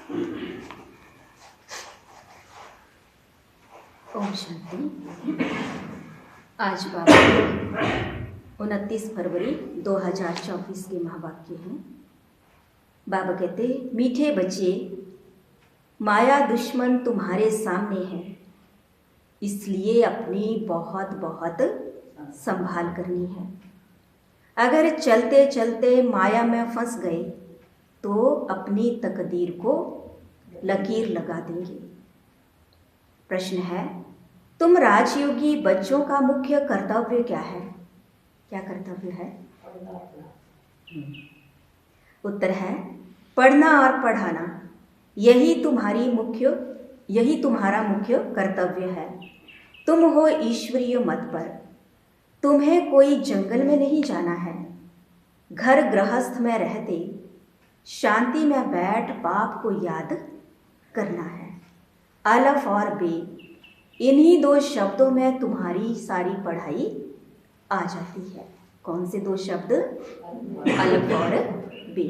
ओम शांति। आज बाबा 29 फरवरी 2024 के महावाक्य हैं। बाबा कहते, मीठे बच्चे, माया दुश्मन तुम्हारे सामने है, इसलिए अपनी बहुत बहुत संभाल करनी है। अगर चलते चलते माया में फंस गए तो अपनी तकदीर को लकीर लगा देंगे। प्रश्न है, तुम राजयोगी बच्चों का मुख्य कर्तव्य क्या है? क्या कर्तव्य है? उत्तर है, पढ़ना और पढ़ाना। यही तुम्हारा मुख्य कर्तव्य है। तुम हो ईश्वरीय मत पर। तुम्हें कोई जंगल में नहीं जाना है। घर गृहस्थ में रहते शांति में बैठ बाप को याद करना है। अलफ और बे, इन्हीं दो शब्दों में तुम्हारी सारी पढ़ाई आ जाती है। कौन से दो शब्द? अलफ और बे।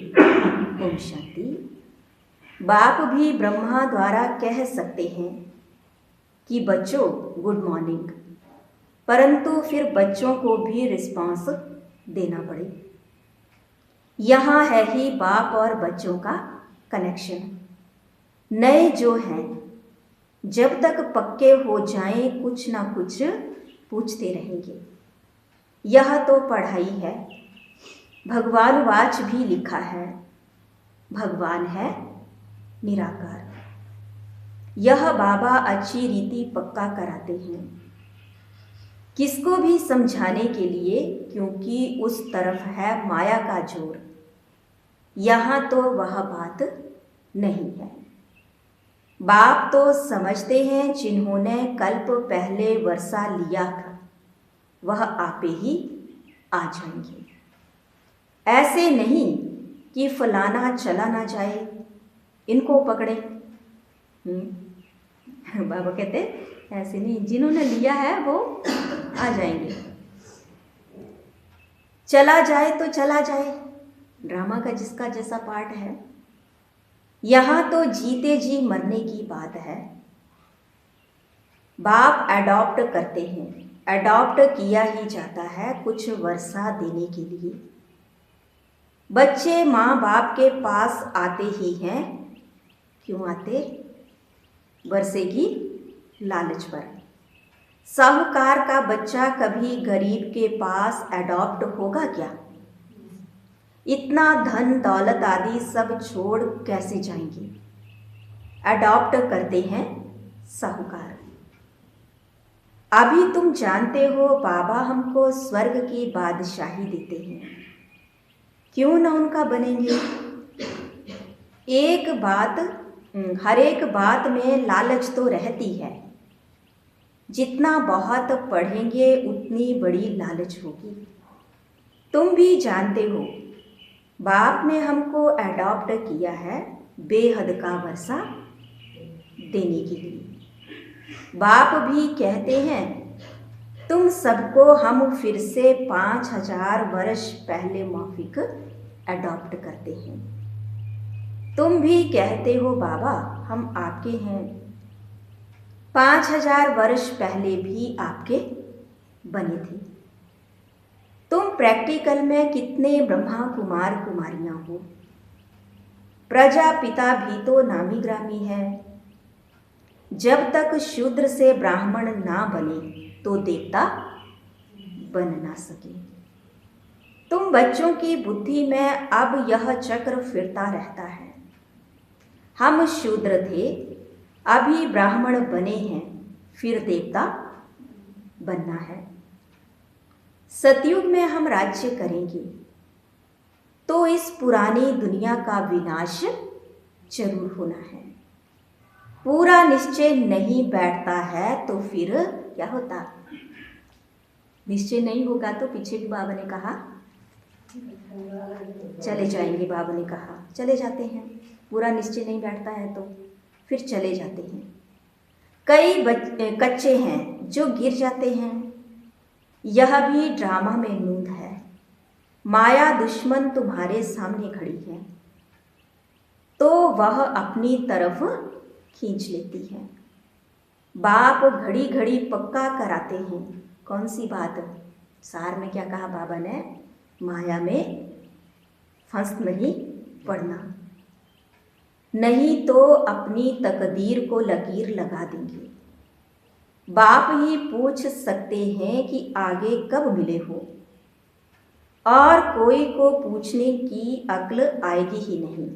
ओम शांति। बाप भी ब्रह्मा द्वारा कह सकते हैं कि बच्चों गुड मॉर्निंग, परंतु फिर बच्चों को भी रिस्पॉन्स देना पड़े। यहाँ है ही बाप और बच्चों का कनेक्शन। नए जो हैं, जब तक पक्के हो जाएं कुछ ना कुछ पूछते रहेंगे। यह तो पढ़ाई है। भगवान वाच भी लिखा है, भगवान है निराकार। यह बाबा अच्छी रीति पक्का कराते हैं, किसको भी समझाने के लिए, क्योंकि उस तरफ है माया का जोर। यहाँ तो वह बात नहीं है। बाप तो समझते हैं जिन्होंने कल्प पहले वर्षा लिया था, वह आपे ही आ जाएंगे। ऐसे नहीं कि फलाना चला ना जाए, इनको पकड़े। बाबा कहते ऐसे नहीं, जिन्होंने लिया है वो आ जाएंगे। चला जाए तो चला जाए, ड्रामा का जिसका जैसा पार्ट है। यहाँ तो जीते जी मरने की बात है। बाप अडॉप्ट करते हैं, अडॉप्ट किया ही जाता है कुछ वर्षा देने के लिए। बच्चे माँ बाप के पास आते ही हैं। क्यों आते? वर्षे की लालच पर। साहूकार का बच्चा कभी गरीब के पास अडॉप्ट होगा क्या? इतना धन दौलत आदि सब छोड़ कैसे जाएंगे? अडॉप्ट करते हैं साहूकार। अभी तुम जानते हो बाबा हमको स्वर्ग की बादशाही देते हैं, क्यों ना उनका बनेंगे? हर एक बात में लालच तो रहती है। जितना बहुत पढ़ेंगे उतनी बड़ी लालच होगी। तुम भी जानते हो बाप ने हमको अडॉप्ट किया है बेहद का वर्षा देने के लिए। बाप भी कहते हैं तुम सबको हम फिर से 5000 वर्ष पहले माफिक अडॉप्ट करते हैं। तुम भी कहते हो बाबा हम आपके हैं। 5000 वर्ष पहले भी आपके बने थे। तुम प्रैक्टिकल में कितने ब्रह्मा कुमार कुमारियां हो। प्रजापिता भी तो नामी ग्रामी है। जब तक शूद्र से ब्राह्मण ना बने तो देवता बन ना सके। तुम बच्चों की बुद्धि में अब यह चक्र फिरता रहता है। हम शूद्र थे, अभी ब्राह्मण बने हैं, फिर देवता बनना है। सतयुग में हम राज्य करेंगे तो इस पुरानी दुनिया का विनाश जरूर होना है। पूरा निश्चय नहीं बैठता है तो फिर क्या होता? निश्चय नहीं होगा तो पीछे भी बाबा ने कहा चले जाएंगे। बाबा ने कहा चले जाते हैं। पूरा निश्चय नहीं बैठता है तो फिर चले जाते हैं। कई कच्चे हैं जो गिर जाते हैं। यह भी ड्रामा में नूंद है। माया दुश्मन तुम्हारे सामने खड़ी है। तो वह अपनी तरफ खींच लेती है। बाप घड़ी घड़ी पक्का कराते हैं। कौन सी बात? सार में क्या कहा बाबा ने? माया में फंस नहीं पड़ना, नहीं तो अपनी तकदीर को लकीर लगा देंगे। बाप ही पूछ सकते हैं कि आगे कब मिले हो, और कोई को पूछने की अक्ल आएगी ही नहीं।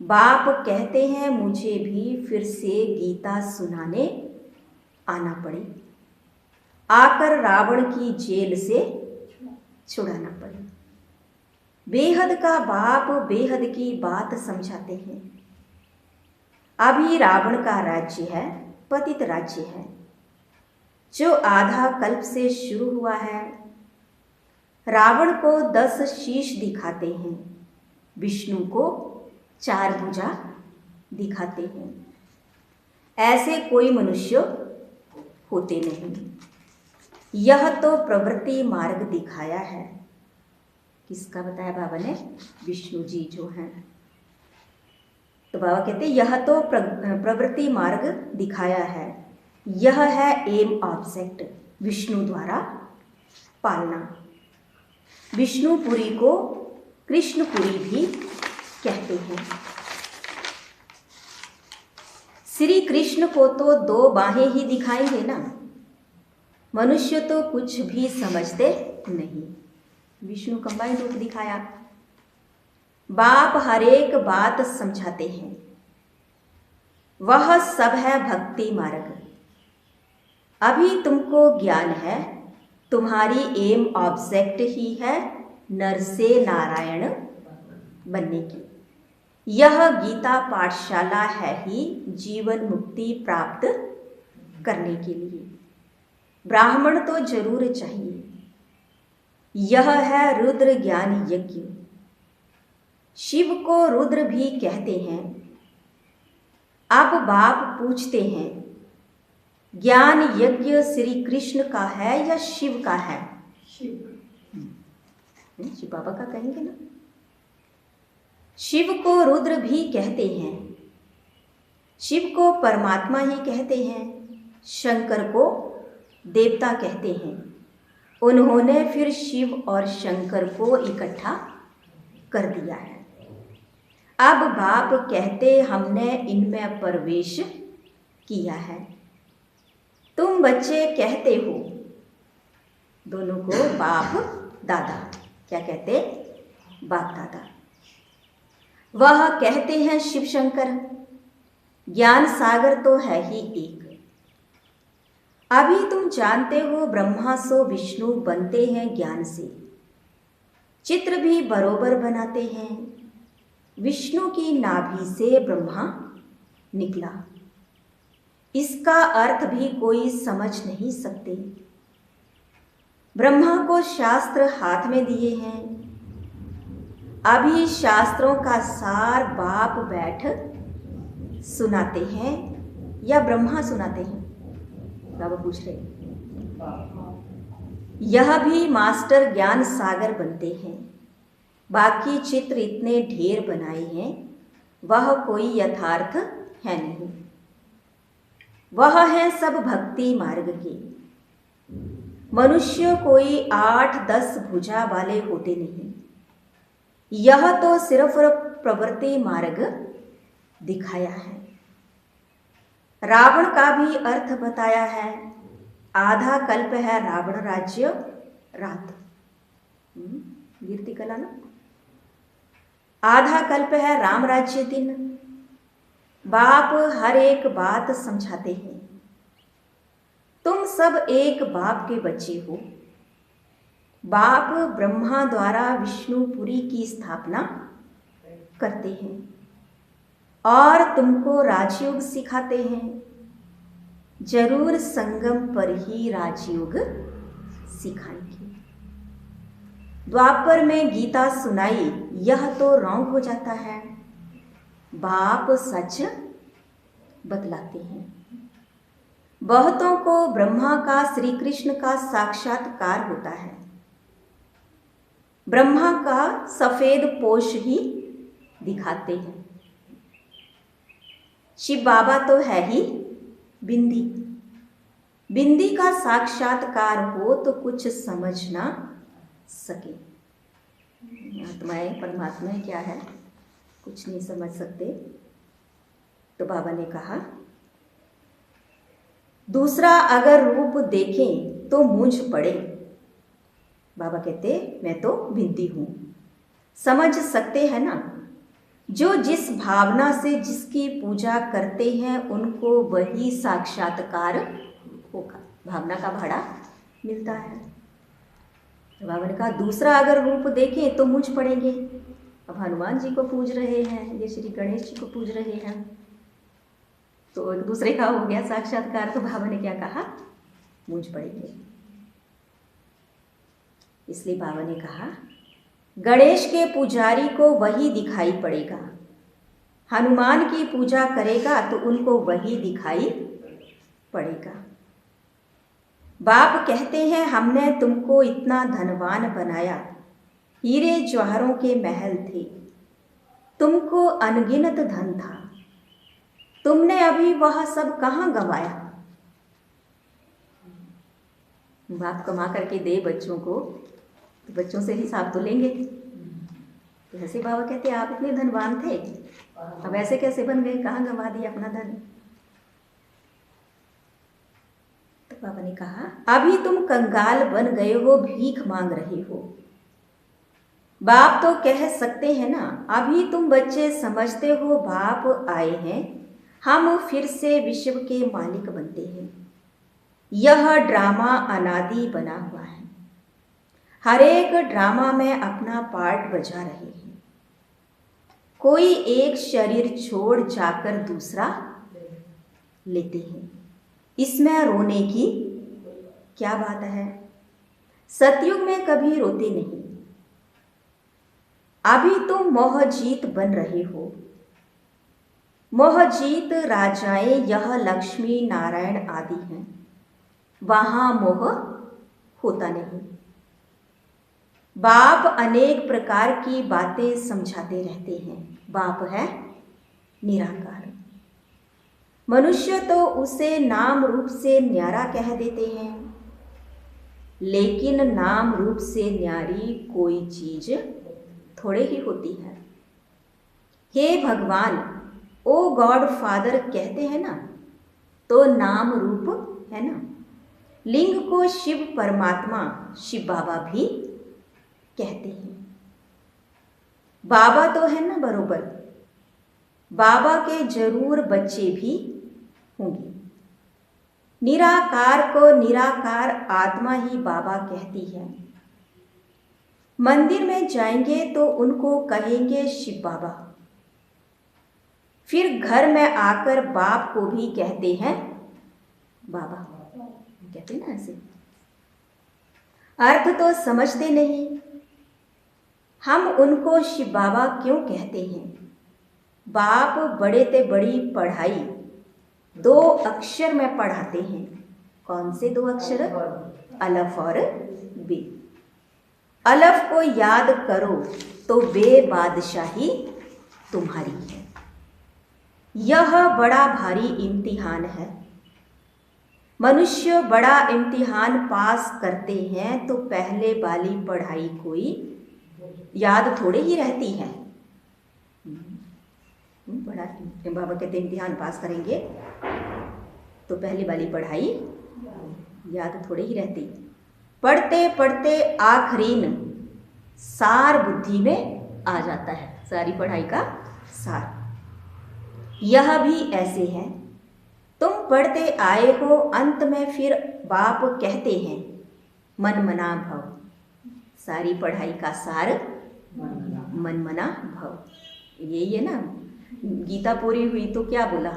बाप कहते हैं मुझे भी फिर से गीता सुनाने आना पड़े, आकर रावण की जेल से छुड़ाना पड़े। बेहद का बाप बेहद की बात समझाते हैं। अभी रावण का राज्य है, पतित राज्य है, जो आधा कल्प से शुरू हुआ है। रावण को 10 शीश दिखाते हैं, विष्णु को 4 भुजा दिखाते हैं। ऐसे कोई मनुष्य होते नहीं। यह तो प्रवृत्ति मार्ग दिखाया है। किसका बताया बाबा ने? विष्णु जी जो हैं। तो बाबा कहते यह तो प्रवृत्ति मार्ग दिखाया है। यह है एम ऑब्जेक्ट, विष्णु द्वारा पालना। विष्णुपुरी को कृष्णपुरी भी कहते हैं। श्री कृष्ण को तो 2 बाहें ही दिखाएंगे ना। मनुष्य तो कुछ भी समझते नहीं। विष्णु कंबाइंड रूप दिखाया। बाप हर एक बात समझाते हैं। वह सब है भक्ति मार्ग। अभी तुमको ज्ञान है, तुम्हारी एम ऑब्जेक्ट ही है नर से नारायण बनने की। यह गीता पाठशाला है ही जीवन मुक्ति प्राप्त करने के लिए। ब्राह्मण तो जरूर चाहिए। यह है रुद्र ज्ञान यज्ञ। शिव को रुद्र भी कहते हैं। अब बाप पूछते हैं, ज्ञान यज्ञ श्री कृष्ण का है या शिव का है? शिव बाबा का कहेंगे ना। शिव को रुद्र भी कहते हैं, शिव को परमात्मा ही कहते हैं, शंकर को देवता कहते हैं। उन्होंने फिर शिव और शंकर को इकट्ठा कर दिया है। अब बाप कहते हमने इनमें प्रवेश किया है। तुम बच्चे कहते हो, दोनों को बाप दादा क्या कहते? बाप दादा। वह कहते हैं शिव शंकर। ज्ञान सागर तो है ही एक। अभी तुम जानते हो ब्रह्मा सो विष्णु बनते हैं ज्ञान से। चित्र भी बरोबर बनाते हैं। विष्णु की नाभि से ब्रह्मा निकला। इसका अर्थ भी कोई समझ नहीं सकते। ब्रह्मा को शास्त्र हाथ में दिए हैं। अभी शास्त्रों का सार बाप बैठ सुनाते हैं या ब्रह्मा सुनाते हैं? बाबा पूछ रहे। यह भी मास्टर ज्ञान सागर बनते हैं। बाकी चित्र इतने ढेर बनाए हैं, वह कोई यथार्थ है नहीं। वह है सब भक्ति मार्ग के। मनुष्य कोई 8-10 भुजा वाले होते नहीं। यह तो सिर्फ प्रवृत्ति मार्ग दिखाया है। रावण का भी अर्थ बताया है। आधा कल्प है रावण राज्य रात। कीर्ति कला ना। आधा कल्प है राम राज्य दिन। बाप हर एक बात समझाते हैं। तुम सब एक बाप के बच्चे हो। बाप ब्रह्मा द्वारा विष्णुपुरी की स्थापना करते हैं और तुमको राजयोग सिखाते हैं। जरूर संगम पर ही राजयोग सिखाएंगे। द्वापर में गीता सुनाई, यह तो रॉन्ग हो जाता है। बाप सच बतलाते हैं। बहुतों को ब्रह्मा का श्री कृष्ण का साक्षात्कार होता है। ब्रह्मा का सफेद पोष ही दिखाते हैं। शिव बाबा तो है ही बिंदी। बिंदी का साक्षात्कार हो तो कुछ समझ ना सके। आत्माएं परमात्माएं क्या है, कुछ नहीं समझ सकते। तो बाबा ने कहा, दूसरा अगर रूप देखें तो मूंझ पड़े। बाबा कहते, मैं तो बिंदी हूं, समझ सकते हैं ना। जो जिस भावना से जिसकी पूजा करते हैं उनको वही साक्षात्कार होगा। भावना का भाड़ा मिलता है। तो बाबा ने कहा, दूसरा अगर रूप देखें तो मूंझ पड़ेंगे। अब हनुमान जी को पूज रहे हैं, ये श्री गणेश जी को पूज रहे हैं, तो एक दूसरे का हो गया साक्षात्कार। तो बाबा ने क्या कहा, मूंझ पड़ेंगे। इसलिए बाबा ने कहा, गणेश के पुजारी को वही दिखाई पड़ेगा, हनुमान की पूजा करेगा तो उनको वही दिखाई पड़ेगा। बाप कहते हैं, हमने तुमको इतना धनवान बनाया, हीरे जवाहरों के महल थे, तुमको अनगिनत धन था, तुमने अभी वह सब कहाँ गंवाया। बाप कमा करके दे बच्चों को तो बच्चों से हिसाब तो लेंगे। तो ऐसे बाबा कहते, आप इतने धनवान थे, अब ऐसे कैसे बन गए, कहाँ गंवा दिया अपना धन। तो बाबा ने कहा, अभी तुम कंगाल बन गए हो, भीख मांग रहे हो। बाप तो कह सकते हैं ना, अभी तुम बच्चे समझते हो बाप आए हैं, हम फिर से विश्व के मालिक बनते हैं। यह ड्रामा अनादि बना हुआ है, हर एक ड्रामा में अपना पार्ट बजा रहे हैं। कोई एक शरीर छोड़ जाकर दूसरा लेते हैं, इसमें रोने की क्या बात है। सतयुग में कभी रोते नहीं। अभी तुम मोहजीत बन रहे हो। मोहजीत राजाएं यह लक्ष्मी नारायण आदि हैं, वहां मोह होता नहीं। बाप अनेक प्रकार की बातें समझाते रहते हैं। बाप है निराकार। मनुष्य तो उसे नाम रूप से न्यारा कह देते हैं, लेकिन नाम रूप से न्यारी कोई चीज थोड़े ही होती है। हे भगवान, ओ गॉड फादर कहते हैं ना, तो नाम रूप है ना। लिंग को शिव परमात्मा, शिव बाबा भी कहते हैं। बाबा तो है ना बरोबर, बाबा के जरूर बच्चे भी होंगे। निराकार को निराकार आत्मा ही बाबा कहती है। मंदिर में जाएंगे तो उनको कहेंगे शिव बाबा, फिर घर में आकर बाप को भी कहते हैं बाबा, कहते हैं ना ऐसे। अर्थ तो समझते नहीं। हम उनको शिव बाबा क्यों कहते हैं। बाप बड़े ते बड़ी पढ़ाई 2 अक्षर में पढ़ाते हैं। कौन से 2 अक्षर? अलफ और बे। अलफ को याद करो तो बे बादशाही तुम्हारी है। यह बड़ा भारी इम्तिहान है। मनुष्य बड़ा इम्तिहान पास करते हैं तो पहले वाली पढ़ाई कोई याद थोड़े ही रहती है। बड़ा बाबा कहते इम्तिहान पास करेंगे तो पहले वाली पढ़ाई याद थोड़े ही रहती। पढ़ते पढ़ते आखरीन सार बुद्धि में आ जाता है, सारी पढ़ाई का सार। यह भी ऐसे है, तुम पढ़ते आए हो, अंत में फिर बाप कहते हैं मन मना भव। सारी पढ़ाई का सार मन मना भव। यही है ना। गीता पूरी हुई तो क्या बोला?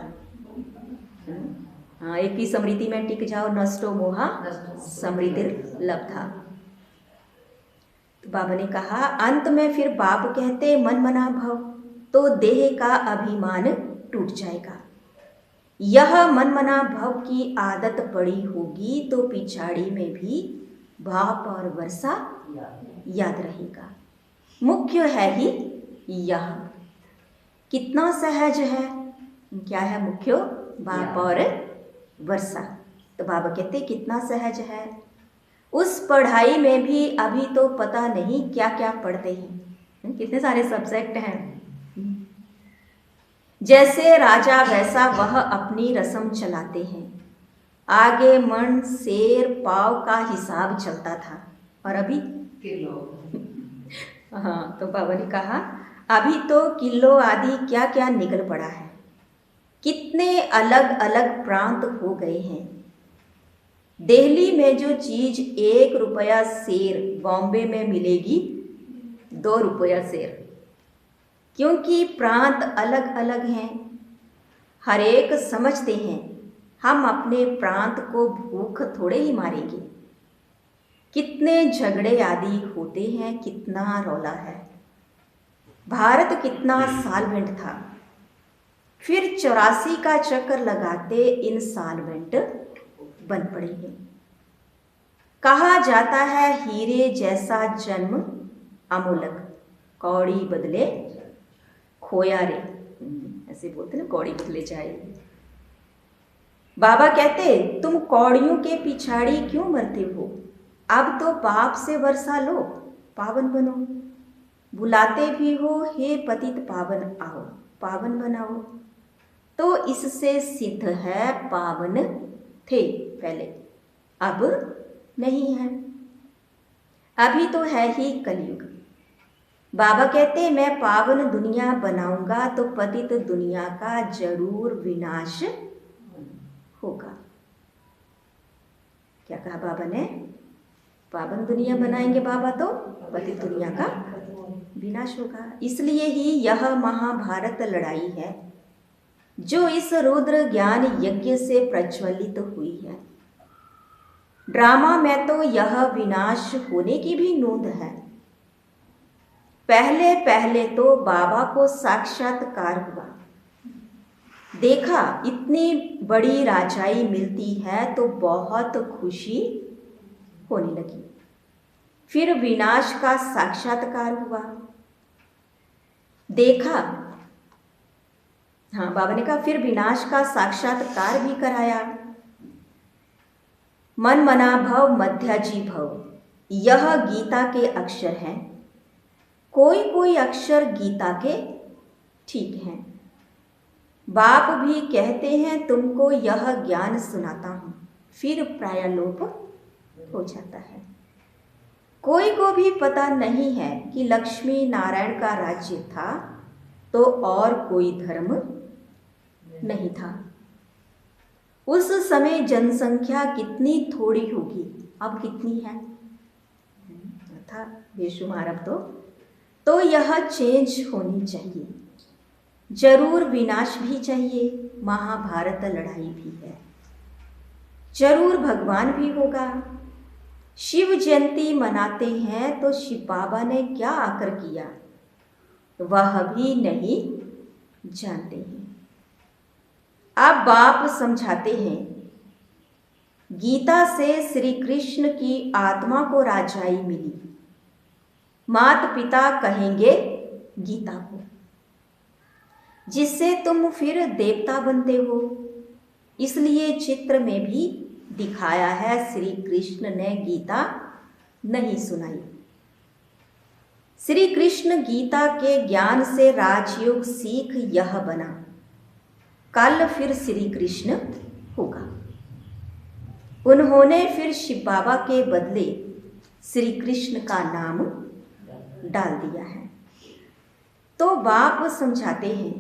हाँ, एक ही समृद्धि में टिक जाओ, नष्टो मोहा समृद्धि लब्धा। तो बाबा ने कहा अंत में फिर बाप कहते मन मना भव, तो देह का अभिमान टूट जाएगा। यह मन मना भव की आदत पड़ी होगी तो पिछाड़ी में भी भाप और वर्षा याद रहेगा। मुख्य है ही यह। कितना सहज है, क्या है मुख्यो? बाप और वर्षा। तो बाबा कहते कितना सहज है। उस पढ़ाई में भी अभी तो पता नहीं क्या क्या पढ़ते हैं, कितने सारे सब्जेक्ट हैं। जैसे राजा वैसा वह अपनी रस्म चलाते हैं। आगे मन शेर पाव का हिसाब चलता था, और अभी हाँ, तो बाबा ने कहा अभी तो किलो आदि क्या क्या निकल पड़ा है। कितने अलग अलग प्रांत हो गए हैं। दिल्ली में जो चीज 1 रुपया सेर बॉम्बे में मिलेगी 2 रुपया सेर, क्योंकि प्रांत अलग अलग हैं। हर एक समझते हैं हम अपने प्रांत को भूख थोड़े ही मारेंगे। कितने झगड़े आदि होते हैं, कितना रौला है। भारत कितना सालवेंट था, फिर 84 का चक्कर लगाते इंसालवेंट बन पड़े हैं। कहा जाता है हीरे जैसा जन्म अमूलक, कौड़ी बदले खोया रे, ऐसे बोलते ना, कौड़ी बदले जाए। बाबा कहते तुम कौड़ियों के पिछाड़ी क्यों मरते हो, अब तो पाप से वर्षा लो, पावन बनो। बुलाते भी हो हे पतित पावन आओ, पावन बनाओ। तो इससे सिद्ध है पावन थे पहले, अब नहीं है। अभी तो है ही कलयुग। बाबा कहते मैं पावन दुनिया बनाऊंगा तो पतित दुनिया का जरूर विनाश होगा। क्या कहा बाबा ने? पावन दुनिया बनाएंगे बाबा तो पतित दुनिया का विनाश होगा। इसलिए ही यह महाभारत लड़ाई है जो इस रुद्र ज्ञान यज्ञ से प्रज्वलित हुई है। ड्रामा में तो यह विनाश होने की भी नोंद है। पहले पहले तो बाबा को साक्षात्कार हुआ, देखा इतनी बड़ी राजाई मिलती है तो बहुत खुशी होने लगी। फिर विनाश का साक्षात्कार हुआ, देखा, हाँ बाबा ने कहा फिर विनाश का साक्षात्कार भी कराया। मन मना भव मध्याजी भव, यह गीता के अक्षर हैं। कोई कोई अक्षर गीता के ठीक हैं। बाप भी कहते हैं तुमको यह ज्ञान सुनाता हूँ, फिर प्रायलोप हो जाता है। कोई को भी पता नहीं है कि लक्ष्मी नारायण का राज्य था तो और कोई धर्म नहीं था। उस समय जनसंख्या कितनी थोड़ी होगी, अब कितनी है, था बेशुमार। अब तो यह चेंज होनी चाहिए। जरूर विनाश भी चाहिए, महाभारत लड़ाई भी है। जरूर भगवान भी होगा। शिव जयंती मनाते हैं तो शिव बाबा ने क्या आकर किया वह भी नहीं जानते हैं। अब बाप समझाते हैं गीता से श्री कृष्ण की आत्मा को राजाई मिली। माता पिता कहेंगे गीता को, जिससे तुम फिर देवता बनते हो। इसलिए चित्र में भी दिखाया है श्री कृष्ण ने गीता नहीं सुनाई। श्री कृष्ण गीता के ज्ञान से राजयोग सीख यह बना, कल फिर श्री कृष्ण होगा। उन्होंने फिर शिव बाबा के बदले श्री कृष्ण का नाम डाल दिया है। तो बाप समझाते हैं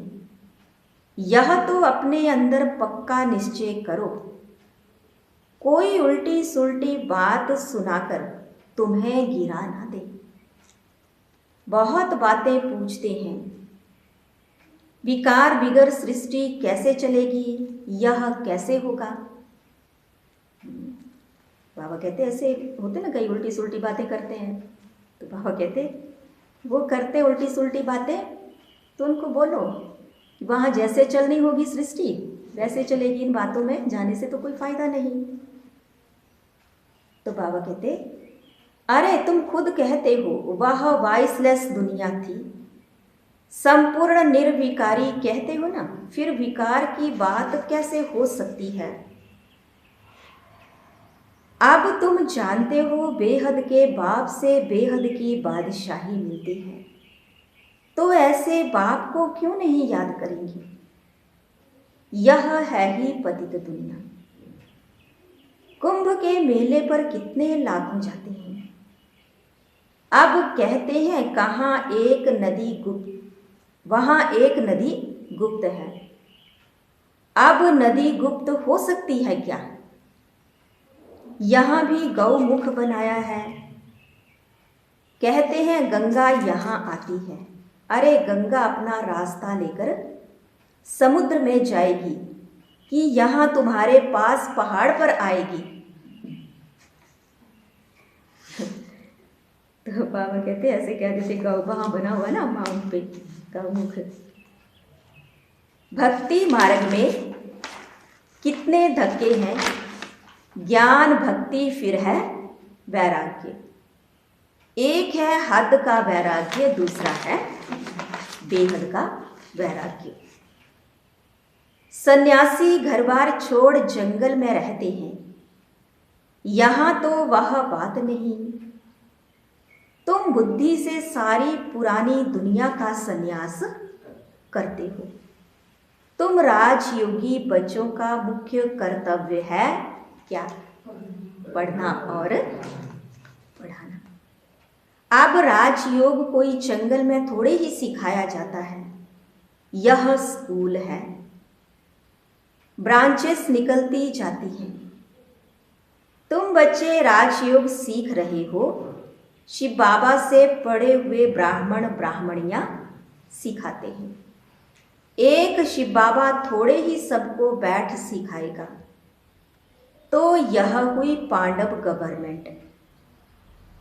यह तो अपने अंदर पक्का निश्चय करो, कोई उल्टी सुल्टी बात सुनाकर तुम्हें गिरा ना दे। बहुत बातें पूछते हैं, विकार बिगर सृष्टि कैसे चलेगी, यह कैसे होगा। बाबा कहते ऐसे होते ना, कई उल्टी सुल्टी बातें करते हैं। तो बाबा कहते वो करते उल्टी सुल्टी बातें तो उनको बोलो वहाँ जैसे चलनी होगी सृष्टि वैसे चलेगी, इन बातों में जाने से तो कोई फायदा नहीं। तो बाबा कहते अरे तुम खुद कहते हो वह वॉइसलेस दुनिया थी, संपूर्ण निर्विकारी कहते हो ना, फिर विकार की बात कैसे हो सकती है। अब तुम जानते हो बेहद के बाप से बेहद की बादशाही मिलती है, तो ऐसे बाप को क्यों नहीं याद करेंगे। यह है ही पतित दुनिया। कुंभ के मेले पर कितने लाखों जाते हैं। अब कहते हैं कहाँ एक नदी गुप्त, वहां एक नदी गुप्त है। अब नदी गुप्त हो सकती है क्या। यहां भी गौमुख बनाया है। कहते हैं गंगा यहां आती है। अरे गंगा अपना रास्ता लेकर समुद्र में जाएगी कि यहां तुम्हारे पास पहाड़ पर आएगी। तो बाबा कहते ऐसे कह देते, गौ वहां बना हुआ ना माउंट पे गौमुख। भक्ति मार्ग में कितने धक्के हैं। ज्ञान भक्ति फिर है वैराग्य। एक है हद का वैराग्य, दूसरा है बेहद का वैराग्य। सन्यासी घर बार छोड़ जंगल में रहते हैं। यहां तो वह बात नहीं। तुम बुद्धि से सारी पुरानी दुनिया का संन्यास करते हो। तुम राजयोगी बच्चों का मुख्य कर्तव्य है क्या, पढ़ना और पढ़ाना। अब राजयोग कोई जंगल में थोड़े ही सिखाया जाता है, यह स्कूल है। ब्रांचेस निकलती जाती हैं। तुम बच्चे राजयोग सीख रहे हो। शिव बाबा से पढ़े हुए ब्राह्मण ब्राह्मणियां सिखाते हैं। एक शिव बाबा थोड़े ही सबको बैठ सिखाएगा। तो यह हुई पांडव गवर्नमेंट।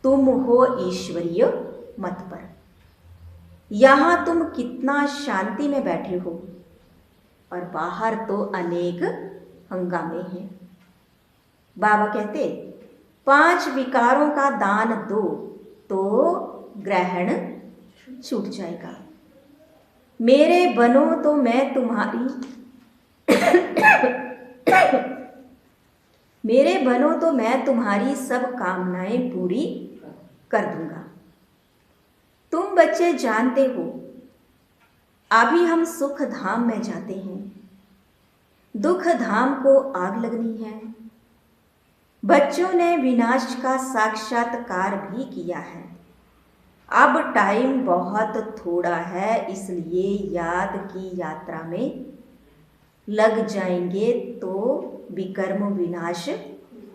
तुम हो ईश्वरीय मत पर। यहां तुम कितना शांति में बैठे हो और बाहर तो अनेक हंगामे हैं। बाबा कहते 5 विकारों का दान दो तो ग्रहण छूट जाएगा। मेरे बनो तो मैं तुम्हारी मेरे बनो तो मैं तुम्हारी सब कामनाएं पूरी कर दूंगा। तुम बच्चे जानते हो अभी हम सुख धाम में जाते हैं। दुख धाम को आग लगनी है। बच्चों ने विनाश का साक्षात्कार भी किया है। अब टाइम बहुत थोड़ा है, इसलिए याद की यात्रा में लग जाएंगे तो विकर्म विनाश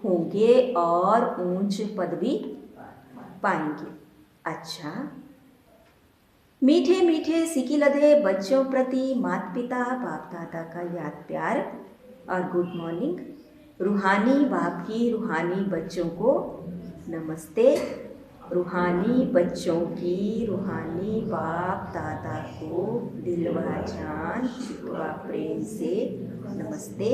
होंगे और ऊंच पदवी पाएंगे। अच्छा, मीठे मीठे सिकिलधे बच्चों प्रति माता पिता बाप दादा का याद प्यार और गुड मॉर्निंग। रूहानी बाप की रूहानी बच्चों को नमस्ते। रूहानी बच्चों की रूहानी बाप दादा को दिलवा जान व प्रेम से नमस्ते।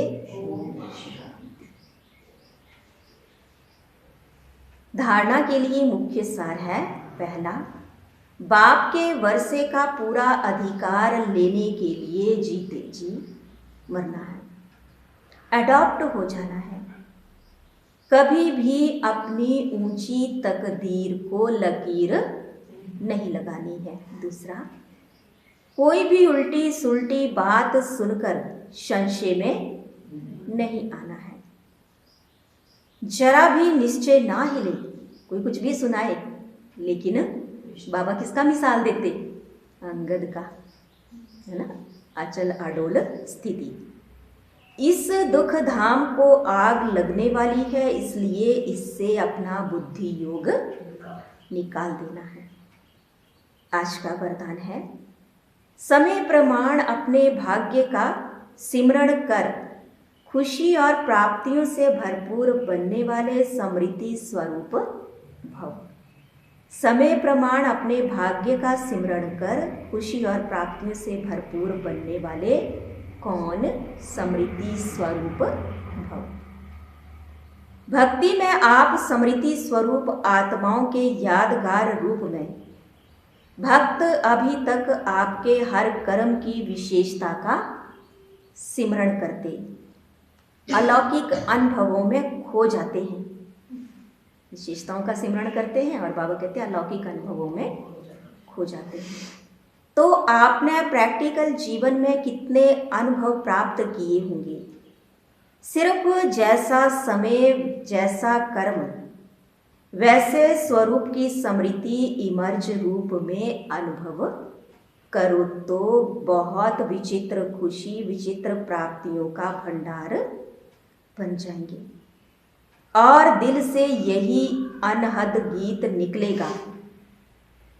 धारणा के लिए मुख्य सार है। पहला, बाप के वर्षे का पूरा अधिकार लेने के लिए जीते जी मरना है, अडॉप्ट हो जाना है। कभी भी अपनी ऊंची तकदीर को लकीर नहीं लगानी है। दूसरा, कोई भी उल्टी सुल्टी बात सुनकर संशय में नहीं आना है। जरा भी निश्चय ना हिले। कोई कुछ भी सुनाए, लेकिन बाबा किसका मिसाल देते, अंगद का, है ना, अचल अडोल स्थिति। इस दुख धाम को आग लगने वाली है, इसलिए इससे अपना बुद्धि योग निकाल देना है। आज का वरदान है, समय प्रमाण अपने भाग्य का सिमरण कर खुशी और प्राप्तियों से भरपूर बनने वाले समृद्धि स्वरूप भव। समय प्रमाण अपने भाग्य का सिमरण कर खुशी और प्राप्तियों से भरपूर बनने वाले कौन, समृद्धि स्वरूप भव। भक्ति में आप समृद्धि स्वरूप आत्माओं के यादगार रूप में भक्त अभी तक आपके हर कर्म की विशेषता का सिमरण करते अलौकिक अनुभवों में खो जाते हैं। विशेषताओं का सिमरण करते हैं और बाबा कहते हैं अलौकिक अनुभवों में खो जाते हैं। तो आपने प्रैक्टिकल जीवन में कितने अनुभव प्राप्त किए होंगे। सिर्फ जैसा समय जैसा कर्म वैसे स्वरूप की स्मृति इमर्ज रूप में अनुभव करो तो बहुत विचित्र खुशी विचित्र प्राप्तियों का भंडार बन जाएंगे। और दिल से यही अनहद गीत निकलेगा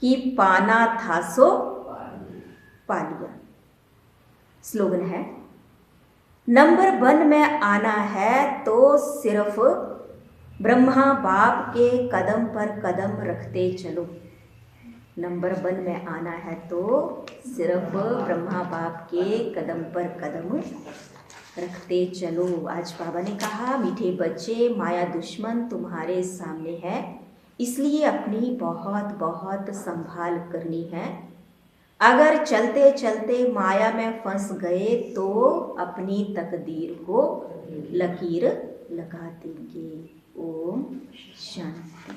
कि पाना था सो पा लिया। स्लोगन है, नंबर 1 में आना है तो सिर्फ ब्रह्मा बाप के कदम पर कदम रखते चलो। नंबर 1 में आना है तो सिर्फ ब्रह्मा बाप के कदम पर कदम रखते चलो। आज बाबा ने कहा, मीठे बच्चे, माया दुश्मन तुम्हारे सामने है, इसलिए अपनी बहुत बहुत संभाल करनी है। अगर चलते चलते माया में फंस गए तो अपनी तकदीर को लकीर लगा देंगे। ओम शांति।